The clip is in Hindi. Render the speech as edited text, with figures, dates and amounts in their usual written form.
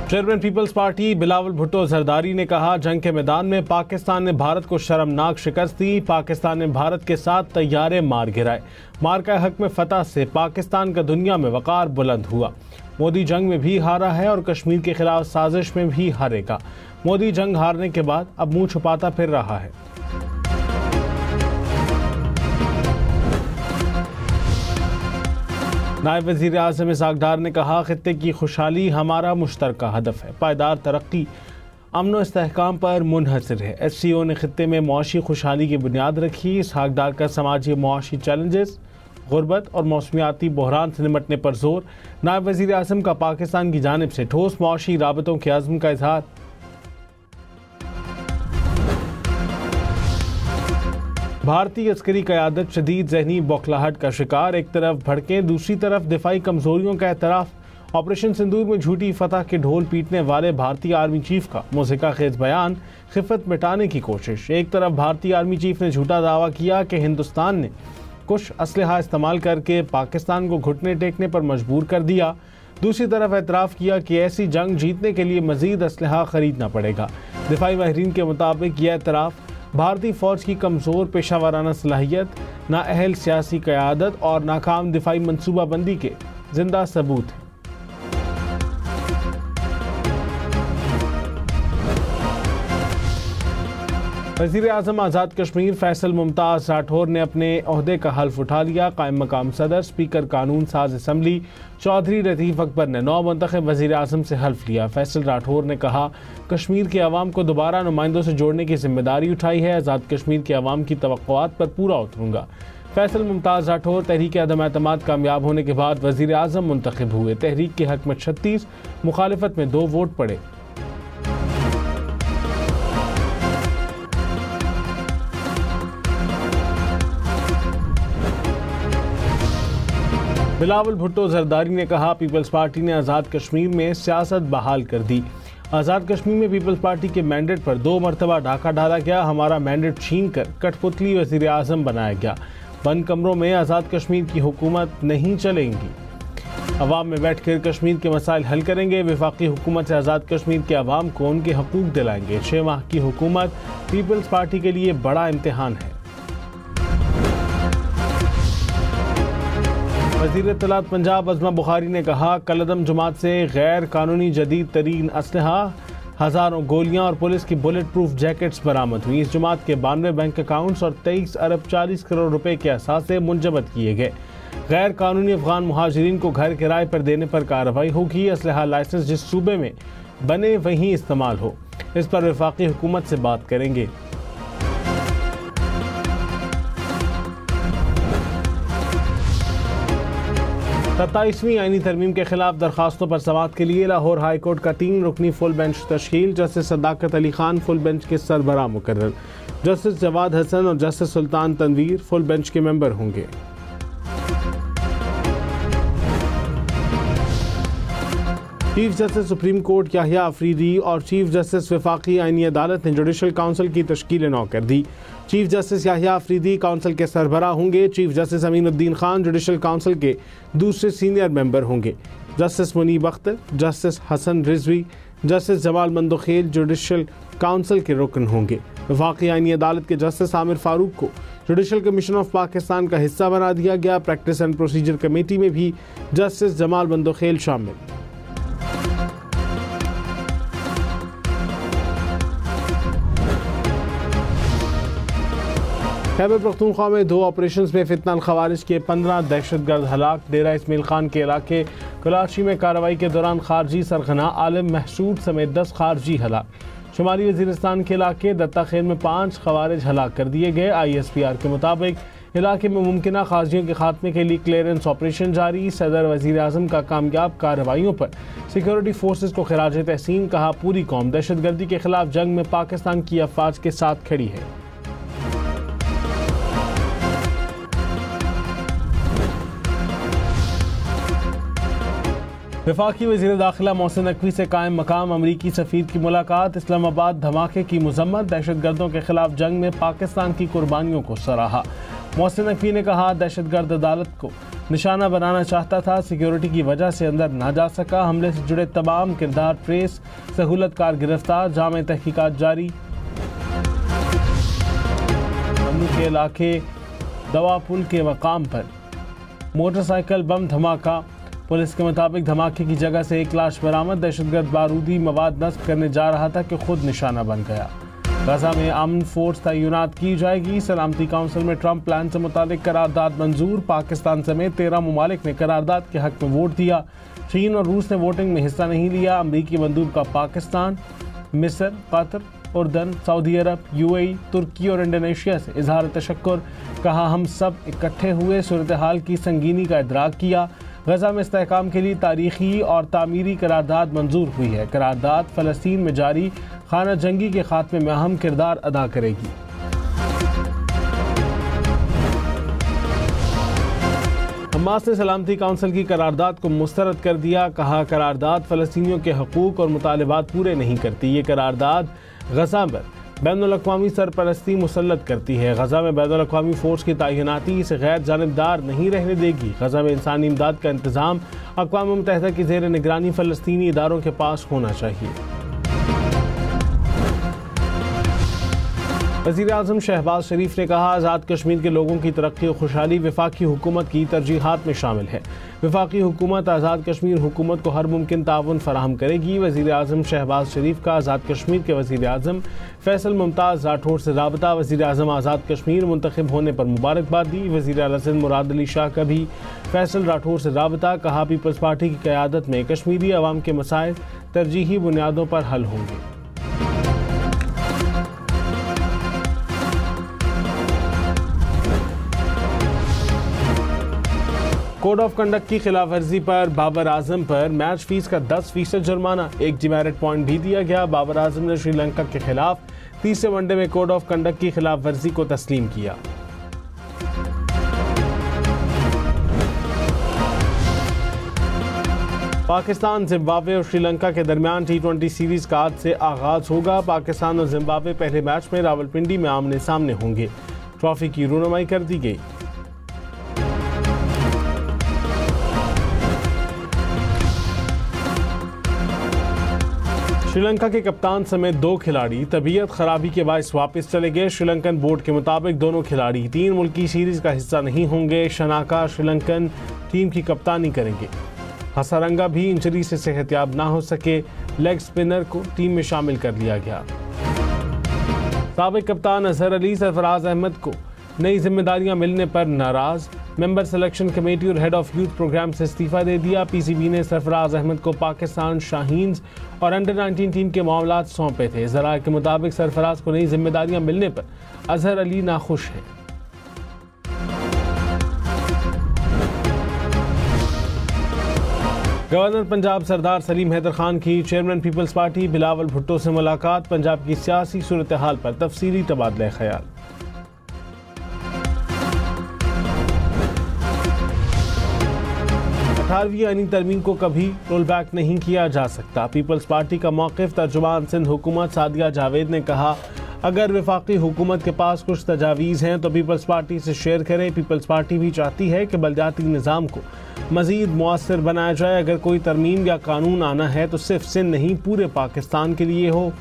Chairman Peoples Party Bilawal Bhutto Zardari ने कहा, जंग के मैदान में पाकिस्तान ने भारत को शर्मनाक शिकस्त दी। पाकिस्तान ने भारत के साथ तैयारे मार गिराए। मार का हक में फतह से पाकिस्तान का दुनिया में वकार बुलंद हुआ। मोदी जंग में भी हारा है और कश्मीर के खिलाफ साजिश में भी हारेगा। मोदी जंग हारने के बाद अब मुंह छुपाता फिर रहा है। नायब वज़ीर आज़म इसहाक डार ने कहा, खित्ते की खुशहाली हमारा मुश्तरका हदफ है। पायदार तरक्की अमन व इस्तेहकाम पर मुनहसर है। SCO ने खित्ते में मुआशी खुशहाली की बुनियाद रखी। इसहाक डार का समाजी मुआशी चैलेंजेस, गुर्बत और मौसमियाती बहरान से निमटने पर जोर। नायब वज़ीर आज़म का पाकिस्तान की जानिब से ठोस मुआशी राबतों के अज़्म का इजहार। भारतीय अस्करी क़यादत शदीद ज़हनी बौखलाहट का शिकार। एक तरफ भड़कें, दूसरी तरफ दिफाई कमजोरियों का एतराफ़। ऑपरेशन सिंदूर में झूठी फतह के ढोल पीटने वाले भारतीय आर्मी चीफ का मुज़हिका खेज बयान, खिफत मिटाने की कोशिश। एक तरफ भारतीय आर्मी चीफ ने झूठा दावा किया कि हिंदुस्तान ने कुछ असलहा इस्तेमाल करके पाकिस्तान को घुटने टेकने पर मजबूर कर दिया। दूसरी तरफ एतराफ़ किया कि ऐसी जंग जीतने के लिए मज़ीद असलहा खरीदना पड़ेगा। दिफाई माहिरीन के मुताबिक यह एतराफ़ भारतीय फौज की कमज़ोर पेशा वाराना सलाहियत, नाअहल सियासी क़यादत और नाकाम दिफाई मनसूबाबंदी के जिंदा सबूत है। वज़ीर आज़म आज़ाद कश्मीर फैसल मुमताज़ राठौर ने अपने ओहदे का हल्फ उठा लिया। कायम मकाम सदर, स्पीकर कानून साज असम्बली चौधरी लतीफ़ अकबर ने नौ मुंतखब वज़ीर आज़म से हल्फ लिया। फैसल राठौर ने कहा, कश्मीर के अवाम को दोबारा नुमाइंदों से जोड़ने की जिम्मेदारी उठाई है। आज़ाद कश्मीर के अवाम की तवक्कुआत पर पूरा उतरूंगा। फैसल मुमताज़ राठौर तहरीक अदम एतमाद कामयाब होने के बाद वज़ीर आज़म मुंतखब हुए। तहरीक के हक में 36, मुखालिफत में 2 वोट पड़े। बिलावल भुट्टो जरदारी ने कहा, पीपल्स पार्टी ने आज़ाद कश्मीर में सियासत बहाल कर दी। आज़ाद कश्मीर में पीपल्स पार्टी के मैंडेट पर 2 मरतबा डाका डाला गया। हमारा मैंडेट छीन कर कठपुतली वज़ीर आज़म बनाया गया। बंद कमरों में आज़ाद कश्मीर की हुकूमत नहीं चलेंगी। अवाम में बैठ कर कश्मीर के मसाइल हल करेंगे। वफाकी हुकूमत से आज़ाद कश्मीर के अवाम को उनके हकूक दिलाएंगे। 6 माह की हुकूमत पीपल्स पार्टी के लिए बड़ा इम्तिहान है। वज़ीर इत्तलात पंजाब अज़मा बुखारी ने कहा, कलअदम जमात से गैर कानूनी जदीद तरीन असलहा, हज़ारों गोलियां और पुलिस की बुलेट प्रूफ जैकेट्स बरामद हुई। इस जमात के 92 बैंक अकाउंट्स और 23 अरब 40 करोड़ रुपए के असासे मुंजमद किए गए। गैर कानूनी अफगान मुहाजिरीन को घर किराए पर देने पर कार्रवाई होगी। असलहा लाइसेंस जिस सूबे में बने वहीं इस्तेमाल हो, इस पर वफाकी हुकूमत से बात करेंगे। सत्ताईसवीं आईनी तरमीम के खिलाफ दरखास्तों पर समाअत के लिए लाहौर हाई कोर्ट का 3 रुकनी फुल बेंच तश्कील। Justice Sadaqat Ali Khan full bench के सरबराह मुकर्रर। जस्टिस जवाद हसन और justice Sultan Tanveer full bench के मेंबर होंगे। Chief justice supreme court Yahya Afridi और चीफ जस्टिस वफाकी आईनी अदालत ने जुडिशल काउंसिल की तश्कील नौ कर दी। Chief justice Yahya Afridi council के सरबराह होंगे। Chief justice Aminuddin Khan judicial council के दूसरे सीनियर मेंबर होंगे। Justice Munib Akhtar, justice Hasan Rizvi, justice Jamal Mandokhel judicial council के रुकन होंगे। वफाकी आईनी अदालत के जस्टिस आमिर फारूक को जुडिशल कमीशन ऑफ पाकिस्तान का हिस्सा बना दिया गया। प्रैक्टिस एंड प्रोसीजर कमेटी में भी जस्टिस जमाल मंदोखेल शामिल। खैबर पख्तूनख्वा में 2 ऑपरेशंस में फितनल खवारिज के 15 दहशतगर्द हलाक। डेरा इस्माइल खान के इलाके कराची में कार्रवाई के दौरान खारजी सरगना आलिम महसूद समेत 10 खारजी हलाक। शुमाली वजीरिस्तान के इलाके दत्ता खेल में 5 खवारिज हलाक कर दिए गए। ISPR के मुताबिक इलाके में मुमकिन खारजियों के खात्मे के लिए क्लियरेंस ऑपरेशन जारी। सदर वजीर आज़म का कामयाब कार्रवाइयों पर सिक्योरिटी फोर्सेज को खिराज तहसीन। कहा, पूरी कौम दहशतगर्दी के खिलाफ जंग में पाकिस्तान की अफवाज के साथ खड़ी है। वफाकी वज़ीर दाखिला मोहसिन नकवी से कायम मकाम अमरीकी सफ़ीर की मुलाकात। इस्लामाबाद धमाके की मज़म्मत। दहशतगर्दों के खिलाफ जंग में पाकिस्तान की कुर्बानियों को सराहा। मोहसिन नकवी ने कहा, दहशतगर्द अदालत को निशाना बनाना चाहता था, सिक्योरिटी की वजह से अंदर ना जा सका। हमले से जुड़े तमाम किरदार ट्रेस, सहूलतकार गिरफ्तार, जामे तहकीकात जारी। मन्नू के इलाके दवा पुल के मकाम पर मोटरसाइकिल बम धमाका। पुलिस के मुताबिक धमाके की जगह से एक लाश बरामद। दहशतगर्द बारूदी मवाद नस्ब करने जा रहा था कि खुद निशाना बन गया। गजा में अमन फोर्स तैनात की जाएगी। सलामती काउंसिल में ट्रंप प्लान से मुतालिक करारदाद मंजूर। पाकिस्तान समेत 13 ममालिक ने करारदाद के हक में वोट दिया। चीन और रूस ने वोटिंग में हिस्सा नहीं लिया। अमरीकी बंदूक का पाकिस्तान, मिस्र, कतर, उर्दन, सऊदी अरब, यूएई, तुर्की और इंडोनेशिया से इजहार तशक्कुर। कहा, हम सब इकट्ठे हुए, सूरत हाल की संगीनी का इदराक किया। गजा में इस्तेहकाम के लिए तारीखी और तामीरी करारदाद मंजूर हुई है। करारदाद फ़लस्तीन में जारी खाना जंगी के खात्मे में अहम किरदार अदा करेगी। हमास ने सलामती काउंसिल की करारदाद को मुस्तरद कर दिया। कहा, करारदाद फ़लस्तीनियों के हकूक़ और मुतालिबात पूरे नहीं करती। ये करारदाद गजा पर बैनुल-अक़वामी सरपरस्ती मुसल्लत करती है। गजा में बैनुल-अक़वामी फ़ोर्स की तैनाती इसे गैर जानिबदार नहीं रहने देगी। गजा में इंसानी इमदाद का इंतज़ाम अक़वाम मुत्तहिदा की ज़ेर निगरानी फ़लस्तीनी इदारों के पास होना चाहिए। वज़ीर-ए-आज़म शहबाज शरीफ ने कहा, आज़ाद कश्मीर के लोगों की तरक्की और खुशहाली वफाकी हुकूमत की तरजीहात में शामिल है। वफाकी हुकूमत आज़ाद कश्मीर हुकूमत को हर मुमकिन ताउन फराहम करेगी। वज़ीर-ए-आज़म शहबाज शरीफ का आज़ाद कश्मीर के वज़ीर-ए-आज़म फैसल मुमताज़ राठौर से राबता। वज़ीर-ए-आज़म आज़ाद कश्मीर मुंतखब होने पर मुबारकबाद दी। वज़ीर-ए-आला सिंध मुराद अली शाह का भी फैसल राठौर से राबता। कहा, पीपल्स पार्टी की क़यादत में कश्मीरी अवाम के मसाइल तरजीही बुनियादों पर हल होंगे। कोड ऑफ कंडक्ट की खिलाफ वर्जी पर बाबर आजम पर मैच फीस का 10% जुर्माना, एक डिमेरिट पॉइंट भी दिया गया। बाबर आजम ने श्रीलंका के खिलाफ तीसरे वनडे में कोड ऑफ कंडक्ट की खिलाफ वर्जी को तस्लीम किया। पाकिस्तान, जिम्बाब्वे और श्रीलंका के दरमियान T20 सीरीज का आज से आगाज होगा। पाकिस्तान और जिम्बाब्वे पहले मैच में रावलपिंडी में आमने सामने होंगे। ट्रॉफी की रूनुमाई कर दी गई। श्रीलंका के कप्तान समेत 2 खिलाड़ी तबीयत खराबी के बायस वापस चले गए। श्रीलंकन बोर्ड के मुताबिक दोनों खिलाड़ी 3 मुल्की सीरीज का हिस्सा नहीं होंगे। शनाका श्रीलंकन टीम की कप्तानी करेंगे। हसारंगा भी इंजरी से सेहतयाब ना हो सके। लेग स्पिनर को टीम में शामिल कर लिया गया। साबिक कप्तान अजहर अली सरफराज अहमद को नई जिम्मेदारियां मिलने पर नाराज। मेंबर सिलेक्शन कमेटी और हेड ऑफ यूथ प्रोग्राम से इस्तीफा दे दिया। पीसीबी ने सरफराज अहमद को पाकिस्तान शाहीन्स और अंडर-19 टीम के मामलात सौंपे थे। ज़राए के मुताबिक सरफराज को नई जिम्मेदारियां मिलने पर अजहर अली नाखुश हैं। गवर्नर पंजाब सरदार सलीम हैदर खान की chairman Peoples Party Bilawal Bhutto से मुलाकात। पंजाब की सियासी सूरत हाल पर तफसीली तबादला ख्याल। अठारहवीं आईनी तरमीम को कभी रोल बैक नहीं किया जा सकता। पीपल्स पार्टी का मौक़िफ़ तर्जुमान सिंध हुकूमत सादिया जावेद ने कहा, अगर वफाकी हुकूमत के पास कुछ तजावीज़ हैं तो पीपल्स पार्टी से शेयर करें। पीपल्स पार्टी भी चाहती है कि बलदियाती निज़ाम को मज़ीद मुअस्सर बनाया जाए। अगर कोई तरमीम या कानून आना है तो सिर्फ सिंध नहीं पूरे पाकिस्तान के लिए हो।